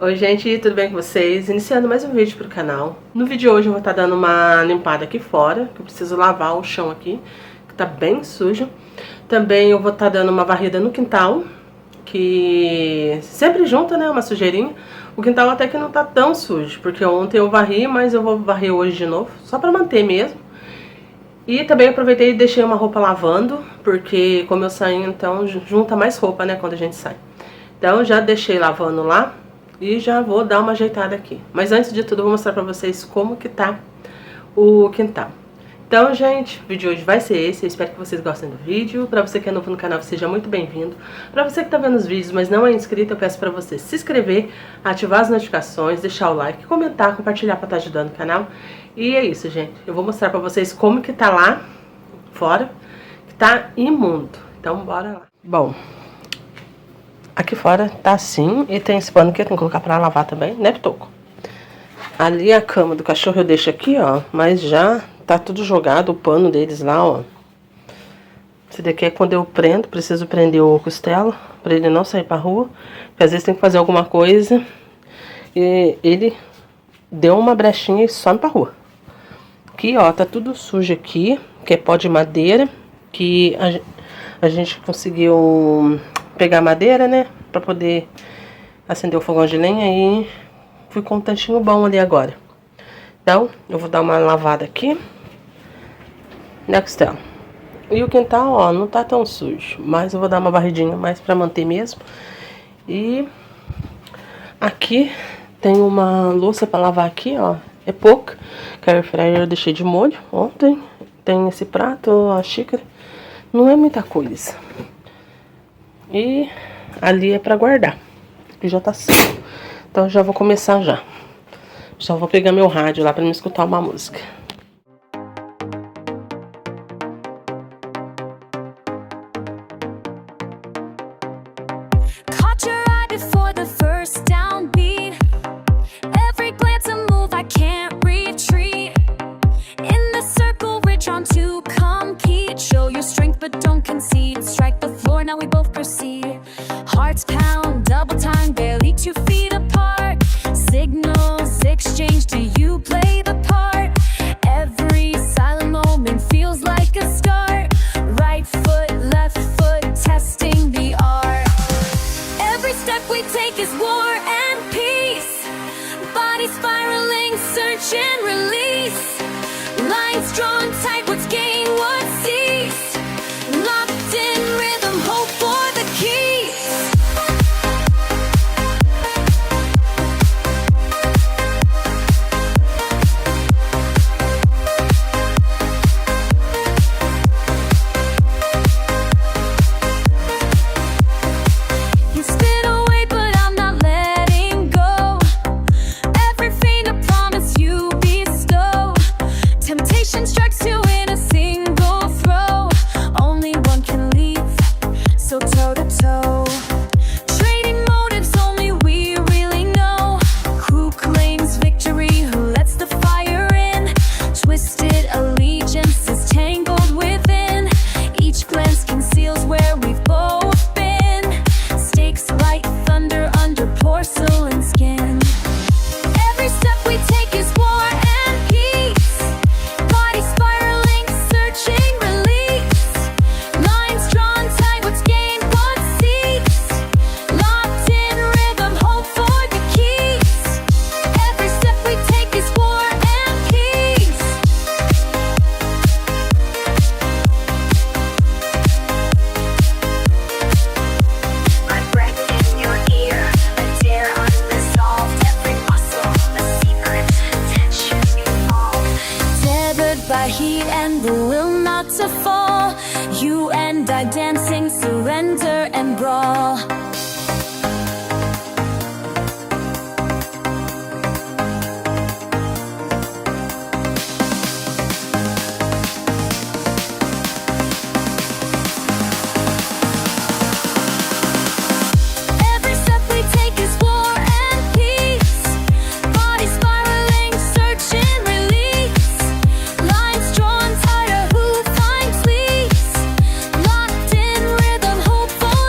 Oi gente, tudo bem com vocês? Iniciando mais um vídeo pro canal. No vídeo de hoje eu vou estar dando uma limpada aqui fora, que eu preciso lavar o chão aqui, que tá bem sujo. Também eu vou estar dando uma varrida no quintal, que sempre junta, né, uma sujeirinha. O quintal até que não tá tão sujo, porque ontem eu varri, mas eu vou varrer hoje de novo, só pra manter mesmo. E também aproveitei e deixei uma roupa lavando, porque como eu saí, então junta mais roupa, né, quando a gente sai. Então já deixei lavando lá. E já vou dar uma ajeitada aqui. Mas antes de tudo eu vou mostrar pra vocês como que tá o quintal. Então, gente, o vídeo de hoje vai ser esse. Eu espero que vocês gostem do vídeo. Pra você que é novo no canal, seja muito bem-vindo. Pra você que tá vendo os vídeos, mas não é inscrito, eu peço pra você se inscrever, ativar as notificações, deixar o like, comentar, compartilhar pra estar ajudando o canal. E é isso, gente. Eu vou mostrar pra vocês como que tá lá fora, que tá imundo. Então, bora lá. Bom, aqui fora tá assim, e tem esse pano que eu tenho que colocar pra lavar também, né, Pitoco? Ali a cama do cachorro eu deixo aqui, ó, mas já tá tudo jogado, o pano deles lá, ó. Esse daqui é quando eu prendo, preciso prender o costela, pra ele não sair pra rua, porque às vezes tem que fazer alguma coisa, e ele deu uma brechinha e some pra rua. Aqui, ó, tá tudo sujo aqui, que é pó de madeira, que a gente conseguiu pegar madeira, né, pra poder acender o fogão de lenha, e fui com um tanchinho bom ali agora. Então, eu vou dar uma lavada aqui na costela. E o quintal, ó, não tá tão sujo, mas eu vou dar uma varridinha mais pra manter mesmo. E aqui tem uma louça pra lavar aqui, ó, é pouca, que a airfryer eu deixei de molho ontem. Tem esse prato, a xícara, não é muita coisa. E ali é pra guardar, que já tá seco. Então já vou começar já. Só vou pegar meu rádio lá pra me escutar uma música. Hearts pound, double time, barely 2 feet apart. Signals exchange, do you play the part? Every silent moment feels like a start. Right foot, left foot, testing the art. Every step we take is war and peace. Body spiraling, search and release. Lines drawn tight, what's gained, what's ceased. Locked in rhythm, hope for the key. By heat and the will not to fall. You and I dancing, surrender and brawl. Hope for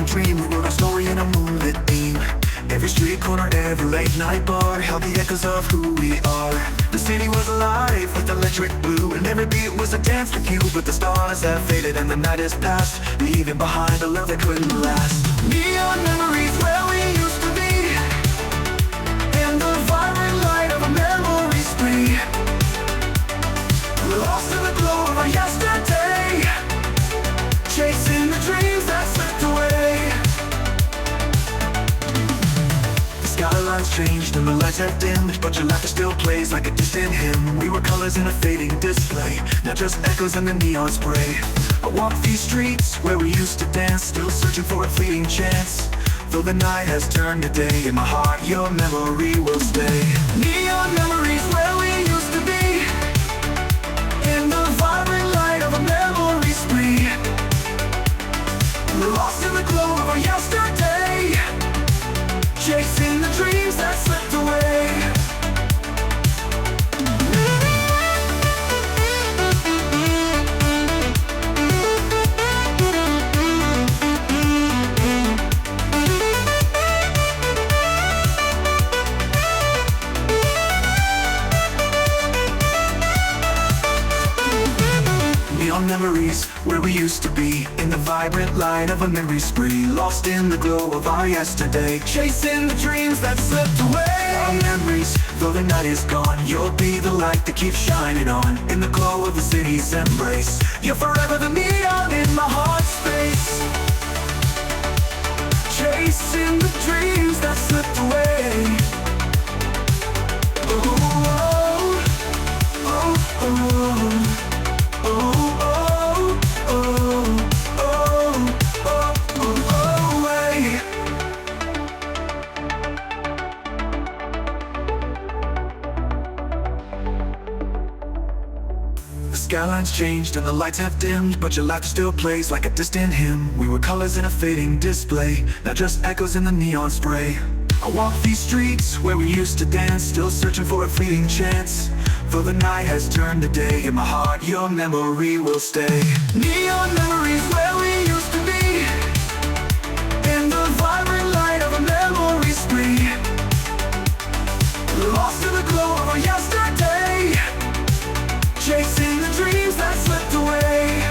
dream. We wrote our story in a moonlit theme. Every street corner, every late night bar held the echoes of who we are. The city was alive with electric blue, and every beat was a dance for you. But the stars have faded and the night is past, leaving behind a love that couldn't last. Neon memories where we used to be, in the vibrant light of a memory spree. We're lost in the glow of our yesterday, chasing the dreams that slipped away. Skylines changed and the lights have dimmed, but your laughter still plays like a distant hymn. We were colors in a fading display, now just echoes in the neon spray. I walk these streets where we used to dance, still searching for a fleeting chance. Though the night has turned to day, in my heart your memory will stay. Neon memories where we used to be, in the vibrant light of a memory spree. We're lost in the glow of our yesterday, chasing the dreams that slipped away. Neon memories where we used to be, in the vibrant light of a memory spree. Lost in the glow of our yesterday, chasing the dreams that slipped away. Our memories, though the night is gone, you'll be the light that keeps shining on. In the glow of the city's embrace, you're forever the neon in my heart space, chasing the dreams that slipped away. Oh, oh, oh, oh. Skylines changed and the lights have dimmed, but your laughter still plays like a distant hymn. We were colors in a fading display, now just echoes in the neon spray. I walk these streets where we used to dance, still searching for a fleeting chance. Though the night has turned to day, in my heart your memory will stay. Neon memories where we used to be, in the vibrant light of a memory spree. Lost in the glow of our yesterday, chasing the dreams that slipped away.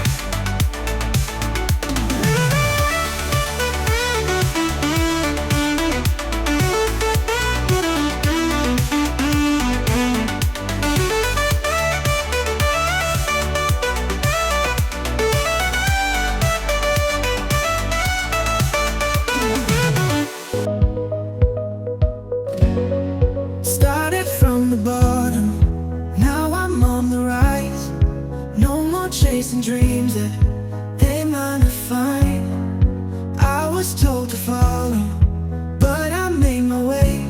Started from the bottom, now I'm on the rise. No more chasing dreams that they might not find. I was told to follow, but I made my way.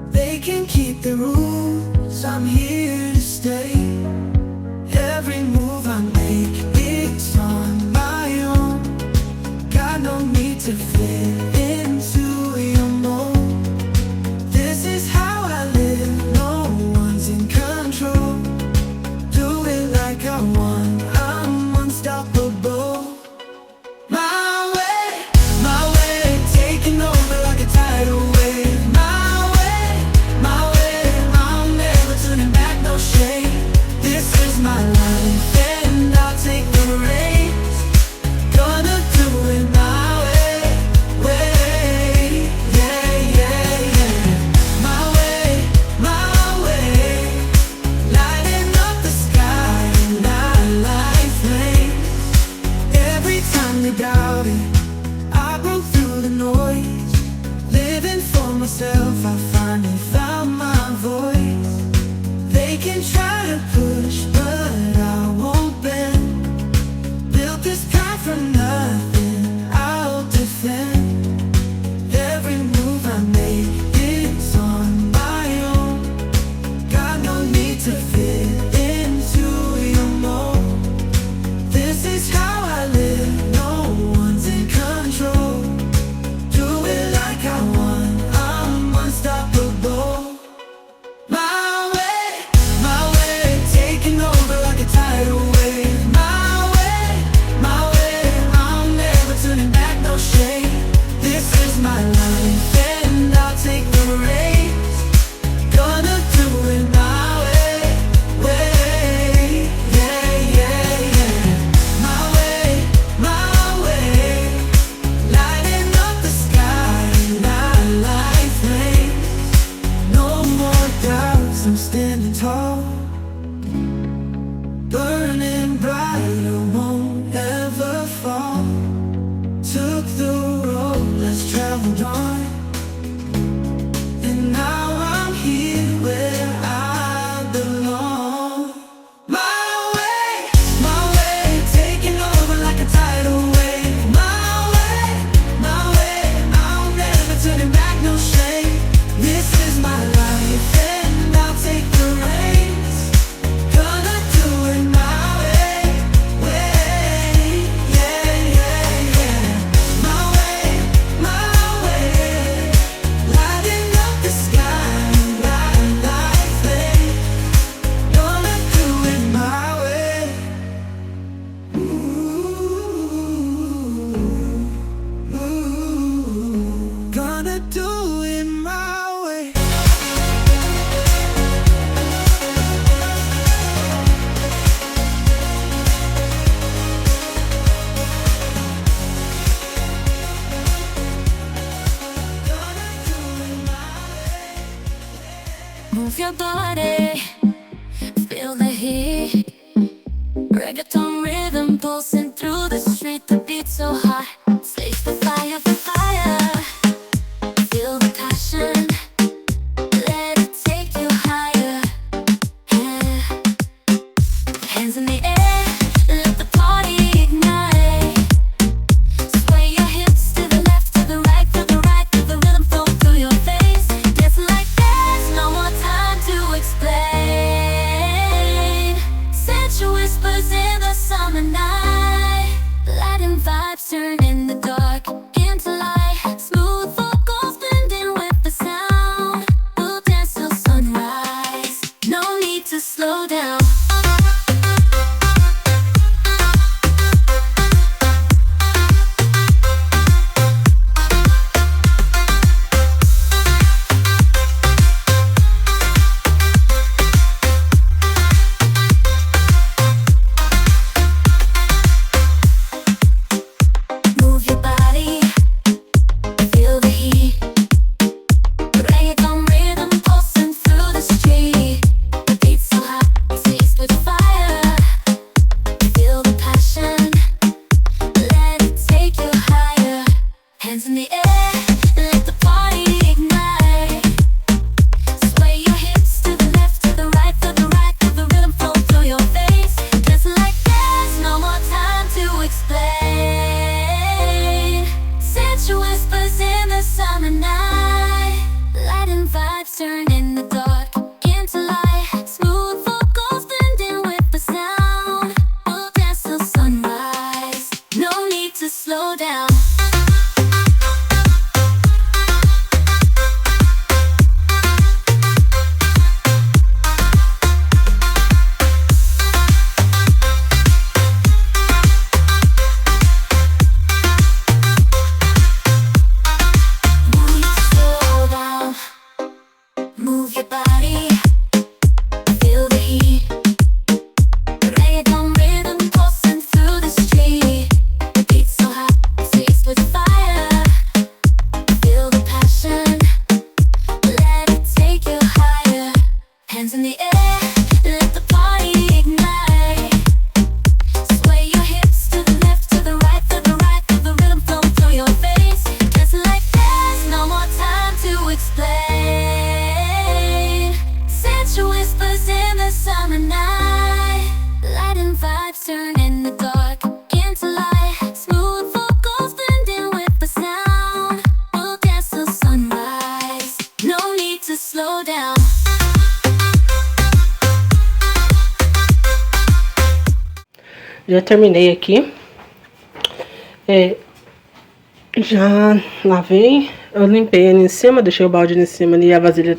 They can keep the rules, I'm here to stay. Every move I make, it's on my own. Got no need to fit into your mold. This is how I live, no one's in control. Do it like I want, I'm unstoppable. My way, taking over like a tidal wave. My way, I'm never turning back, no shame. This is my life and I'll take the reins. Gonna do it my way, yeah, yeah, yeah. My way, lighting up the sky and I light flames. Every time they doubt it, I broke through the noise. Living for myself, I finally found my voice. They can try to push, but I won't bend. Built this path from nothing, I'll defend. Every move I make, it's on my own. Got no need to fit into your mold. This is how I live, no one's in control. Do it like I want, I'm unstoppable. Move your body, feel the heat. Reggaeton rhythm pulsing through the street. The beat so hot, stage the fire, the fire. Feel the passion, let it take you higher. Hands in the air, let the party ignite. Sway your hips to the left, to the right, to the right, to the rhythm flow through your face. Dancing like there's no more time to explain. Sensual whispers in the summer night. Light and vibes turn in the dark into light. Smooth vocals blending with the sound. We'll dance till sunrise, no need to slow down. Move your body, feel the heat. Reggaeton rhythm pulsing through the street. The beat so hot, seized with fire. Feel the passion, let it take you higher. Hands in the air, let the party ignite. Sway your hips to the left, to the right, to the right, to the rhythm flow through your face. Dancing like there's no more time to explain. Sensual whispers in the summer night. Light and vibes turn in the dark into light. Smooth vocals blending with the sound. We'll dance till sunrise, no need to slow down. No need to slow down. Move your body, feel the heat. Reggaeton rhythm pulsing through the street. The beat so hot, seized with fire. Feel the passion, let it take you higher. Hands in the air, let the party ignite. Sway your hips to the left, to the right, to the right, to the rhythm flow through your face. Dancing like there's no more time to explain. Sensual whispers in the summer night. Light and vibes turn in the dark into light. Smooth vocals blending with the sound. We'll dance till sunrise, no need to slow down. Já terminei aqui. Já lavei. Eu limpei ali em cima, deixei o balde ali em cima ali e a vasilha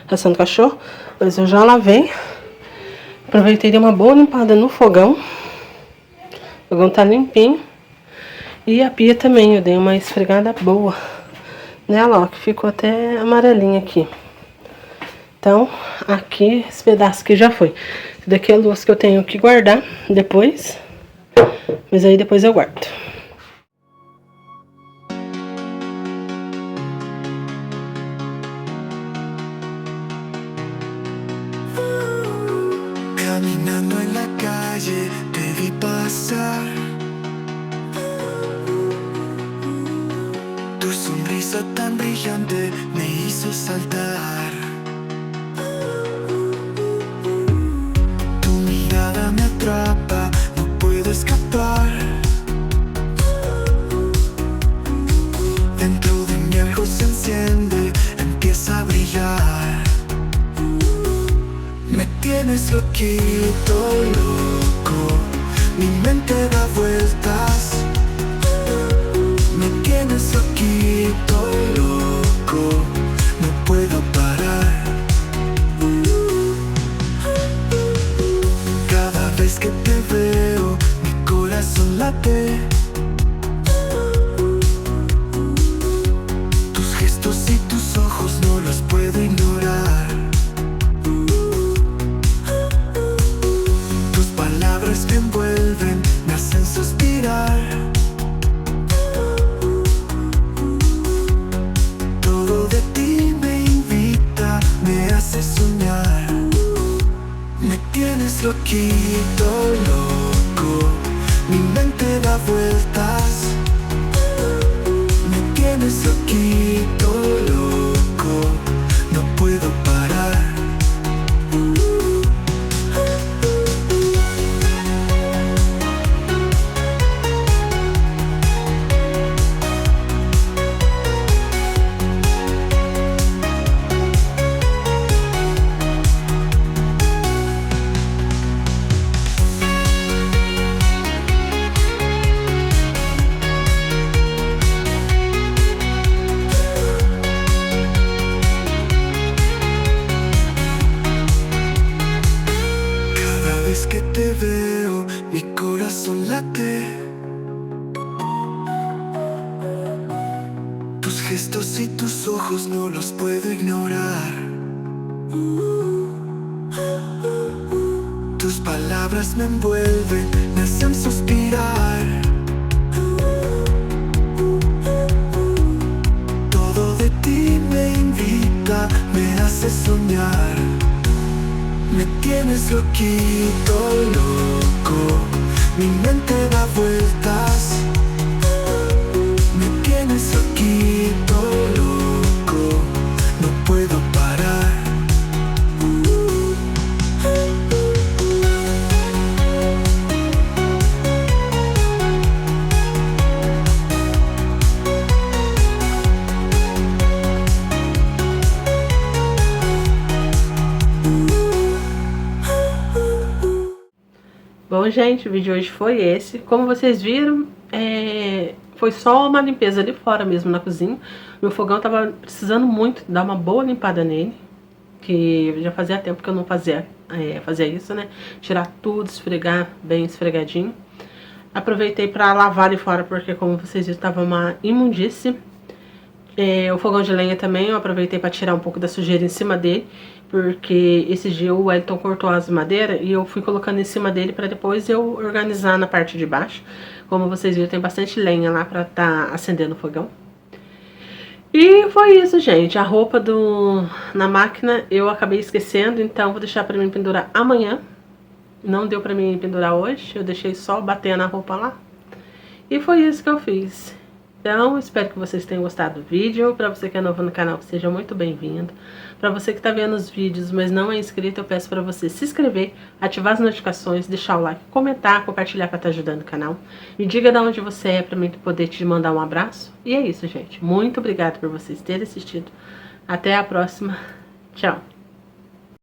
ração do cachorro. Mas eu já lavei. Aproveitei e dei uma boa limpada no fogão. O fogão tá limpinho. E a pia também, eu dei uma esfregada boa nela, ó, que ficou até amarelinha aqui. Então, aqui, esse pedaço aqui já foi. Esse daqui é a louça que eu tenho que guardar depois. Mas aí depois eu guardo. Caminando en la calle te vi pasar. Tu sonrisa tan brillante me hizo saltar. Tu mirada me atrapa, no puedo escapar. Dentro de mí algo se enciende, empieza a brillar. Me tienes loquito, loco, mi mente da vueltas. Me tienes loquito, loco, no puedo parar. Cada vez que te veo, mi corazón late. Tus gestos y tus ojos no los puedo ignorar. Tus palabras me envuelven, me hacen suspirar. loquito, loco. Mi mente da vueltas. Me tienes loquito, loco. No puedo parar. Que te veo, mi corazón late. Tus gestos y tus ojos no los puedo ignorar. Tus palabras me envuelven, me hacen suspirar. Todo de ti me invita, me hace soñar. Me tienes loquito, loco. Mi mente da vueltas. Me tienes loquito, loco. No puedo parar. Bom, gente, o vídeo de hoje foi esse. Como vocês viram, foi só uma limpeza ali fora mesmo na cozinha. Meu fogão tava precisando muito dar uma boa limpada nele, que já fazia tempo que eu não fazia isso, né? Tirar tudo, esfregar bem esfregadinho. Aproveitei pra lavar ali fora, porque como vocês viram, tava uma imundície. O fogão de lenha também eu aproveitei pra tirar um pouco da sujeira em cima dele, porque esse dia o Wellington cortou as madeiras e eu fui colocando em cima dele pra depois eu organizar na parte de baixo. Como vocês viram, tem bastante lenha lá pra tá acendendo o fogão. E foi isso, gente. A roupa na máquina eu acabei esquecendo, então vou deixar pra mim pendurar amanhã. Não deu pra mim pendurar hoje, eu deixei só bater na roupa lá. E foi isso que eu fiz. Então, espero que vocês tenham gostado do vídeo. Para você que é novo no canal, seja muito bem-vindo. Para você que está vendo os vídeos, mas não é inscrito, eu peço para você se inscrever, ativar as notificações, deixar o like, comentar, compartilhar para estar ajudando o canal. Me diga de onde você é para mim poder te mandar um abraço. E é isso, gente. Muito obrigada por vocês terem assistido. Até a próxima. Tchau.